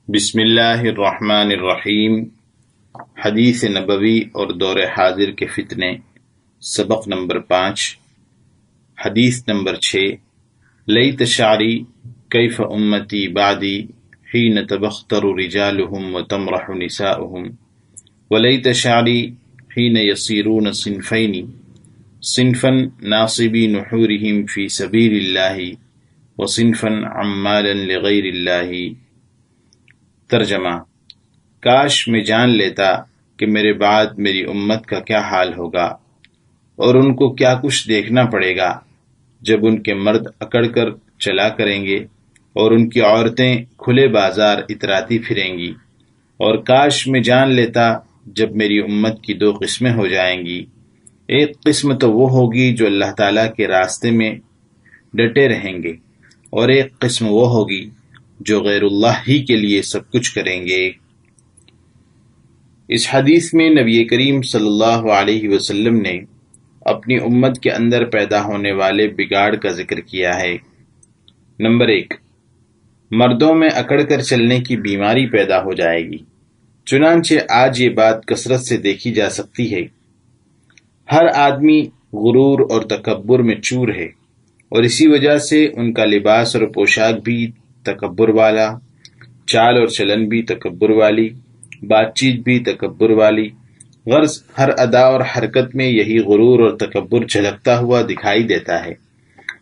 بسم اللہ الرحمن الرحیم۔ حدیث نبوی اور دور حاضر کے فتنے، سبق نمبر 5، حدیث نمبر 6۔ لیت شعری کیف امتی بعدی حین تبختر رجالهم وتمرح نساؤهم، ولیت شعری حین یصیرون صنفین، صنفا ناصبی نحورهم فی سبیل اللہ وصنفا عمالا لغیر اللہ۔ ترجمہ: کاش میں جان لیتا کہ میرے بعد میری امت کا کیا حال ہوگا اور ان کو کیا کچھ دیکھنا پڑے گا جب ان کے مرد اکڑ کر چلا کریں گے اور ان کی عورتیں کھلے بازار اتراتی پھریں گی، اور کاش میں جان لیتا جب میری امت کی دو قسمیں ہو جائیں گی۔ ایک قسم تو وہ ہوگی جو اللہ تعالیٰ کے راستے میں ڈٹے رہیں گے، اور ایک قسم وہ ہوگی جو غیر اللہ ہی کے لیے سب کچھ کریں گے۔ اس حدیث میں نبی کریم صلی اللہ علیہ وسلم نے اپنی امت کے اندر پیدا ہونے والے بگاڑ کا ذکر کیا ہے۔ نمبر 1، مردوں میں اکڑ کر چلنے کی بیماری پیدا ہو جائے گی۔ چنانچہ آج یہ بات کثرت سے دیکھی جا سکتی ہے۔ ہر آدمی غرور اور تکبر میں چور ہے، اور اسی وجہ سے ان کا لباس اور پوشاک بھی تکبر والا، چال اور چلن بھی تکبر والی، بات چیت بھی تکبر والی۔ غرض ہر ادا اور حرکت میں یہی غرور اور تکبر جھلکتا ہوا دکھائی دیتا ہے،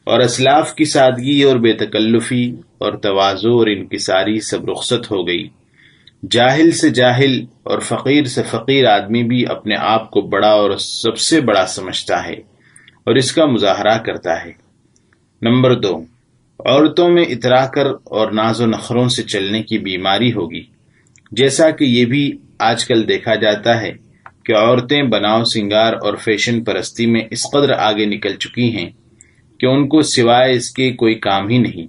اور اسلاف کی سادگی اور بے تکلفی اور تواضع اور انکساری سب رخصت ہو گئی۔ جاہل سے جاہل اور فقیر سے فقیر آدمی بھی اپنے آپ کو بڑا اور سب سے بڑا سمجھتا ہے اور اس کا مظاہرہ کرتا ہے۔ نمبر 2، عورتوں میں اترا کر اور ناز و نخروں سے چلنے کی بیماری ہوگی، جیسا کہ یہ بھی آج کل دیکھا جاتا ہے کہ عورتیں بناؤ سنگار اور فیشن پرستی میں اس قدر آگے نکل چکی ہیں کہ ان کو سوائے اس کے کوئی کام ہی نہیں،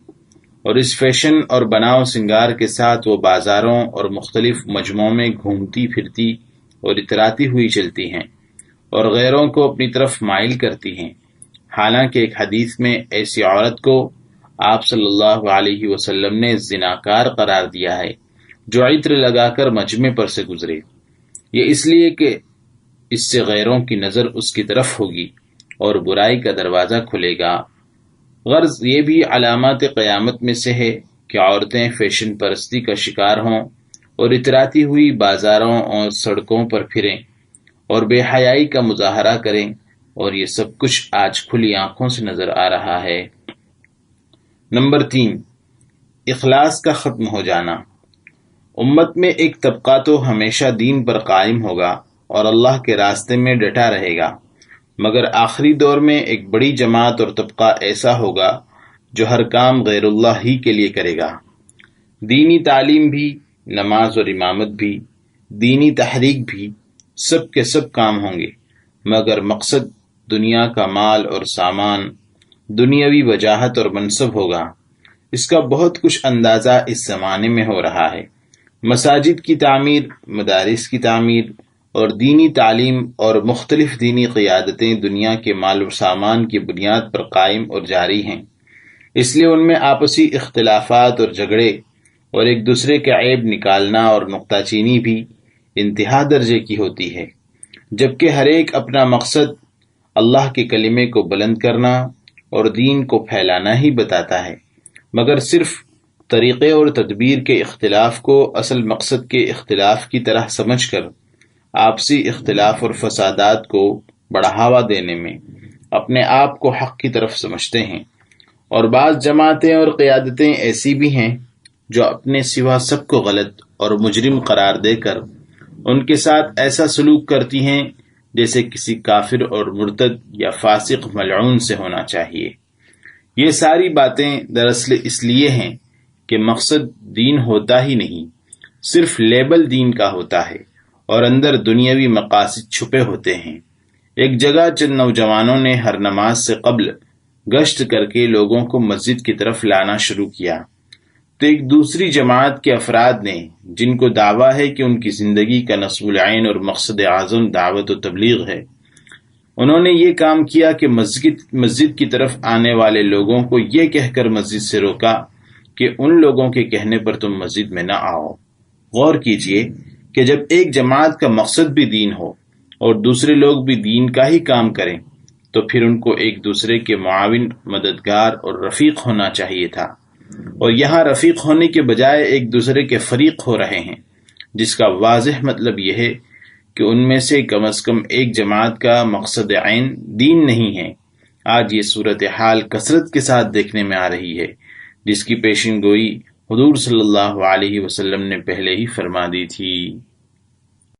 اور اس فیشن اور بناؤ سنگار کے ساتھ وہ بازاروں اور مختلف مجموعوں میں گھومتی پھرتی اور اتراتی ہوئی چلتی ہیں اور غیروں کو اپنی طرف مائل کرتی ہیں۔ حالانکہ ایک حدیث میں ایسی عورت کو آپ صلی اللہ علیہ وسلم نے زناکار قرار دیا ہے جو عطر لگا کر مجمع پر سے گزرے، یہ اس لیے کہ اس سے غیروں کی نظر اس کی طرف ہوگی اور برائی کا دروازہ کھلے گا۔ غرض یہ بھی علامات قیامت میں سے ہے کہ عورتیں فیشن پرستی کا شکار ہوں اور اتراتی ہوئی بازاروں اور سڑکوں پر پھریں اور بے حیائی کا مظاہرہ کریں، اور یہ سب کچھ آج کھلی آنکھوں سے نظر آ رہا ہے۔ نمبر 3، اخلاص کا ختم ہو جانا۔ امت میں ایک طبقہ تو ہمیشہ دین پر قائم ہوگا اور اللہ کے راستے میں ڈٹا رہے گا، مگر آخری دور میں ایک بڑی جماعت اور طبقہ ایسا ہوگا جو ہر کام غیر اللہ ہی کے لیے کرے گا۔ دینی تعلیم بھی، نماز اور امامت بھی، دینی تحریک بھی، سب کے سب کام ہوں گے، مگر مقصد دنیا کا مال اور سامان، دنیاوی وجاہت اور منصب ہوگا۔ اس کا بہت کچھ اندازہ اس زمانے میں ہو رہا ہے۔ مساجد کی تعمیر، مدارس کی تعمیر اور دینی تعلیم اور مختلف دینی قیادتیں دنیا کے مال و سامان کی بنیاد پر قائم اور جاری ہیں، اس لیے ان میں آپسی اختلافات اور جھگڑے اور ایک دوسرے کے عیب نکالنا اور نکتہ چینی بھی انتہا درجے کی ہوتی ہے، جبکہ ہر ایک اپنا مقصد اللہ کے کلمے کو بلند کرنا اور دین کو پھیلانا ہی بتاتا ہے، مگر صرف طریقے اور تدبیر کے اختلاف کو اصل مقصد کے اختلاف کی طرح سمجھ کر آپسی اختلاف اور فسادات کو بڑھاوا دینے میں اپنے آپ کو حق کی طرف سمجھتے ہیں۔ اور بعض جماعتیں اور قیادتیں ایسی بھی ہیں جو اپنے سوا سب کو غلط اور مجرم قرار دے کر ان کے ساتھ ایسا سلوک کرتی ہیں جیسے کسی کافر اور مرتد یا فاسق ملعون سے ہونا چاہیے۔ یہ ساری باتیں دراصل اس لیے ہیں کہ مقصد دین ہوتا ہی نہیں، صرف لیبل دین کا ہوتا ہے اور اندر دنیاوی مقاصد چھپے ہوتے ہیں۔ ایک جگہ چند نوجوانوں نے ہر نماز سے قبل گشت کر کے لوگوں کو مسجد کی طرف لانا شروع کیا، تو ایک دوسری جماعت کے افراد نے، جن کو دعویٰ ہے کہ ان کی زندگی کا نصب العین اور مقصد اعظم دعوت و تبلیغ ہے، انہوں نے یہ کام کیا کہ مسجد کی طرف آنے والے لوگوں کو یہ کہہ کر مسجد سے روکا کہ ان لوگوں کے کہنے پر تم مسجد میں نہ آؤ۔ غور کیجئے کہ جب ایک جماعت کا مقصد بھی دین ہو اور دوسرے لوگ بھی دین کا ہی کام کریں تو پھر ان کو ایک دوسرے کے معاون، مددگار اور رفیق ہونا چاہیے تھا، اور یہاں رفیق ہونے کے بجائے ایک دوسرے کے فریق ہو رہے ہیں، جس کا واضح مطلب یہ ہے کہ ان میں سے کم از کم ایک جماعت کا مقصد عین دین نہیں ہے۔ آج یہ صورتحال کثرت کے ساتھ دیکھنے میں آ رہی ہے، جس کی پیشن گوئی حضور صلی اللہ علیہ وسلم نے پہلے ہی فرما دی تھی۔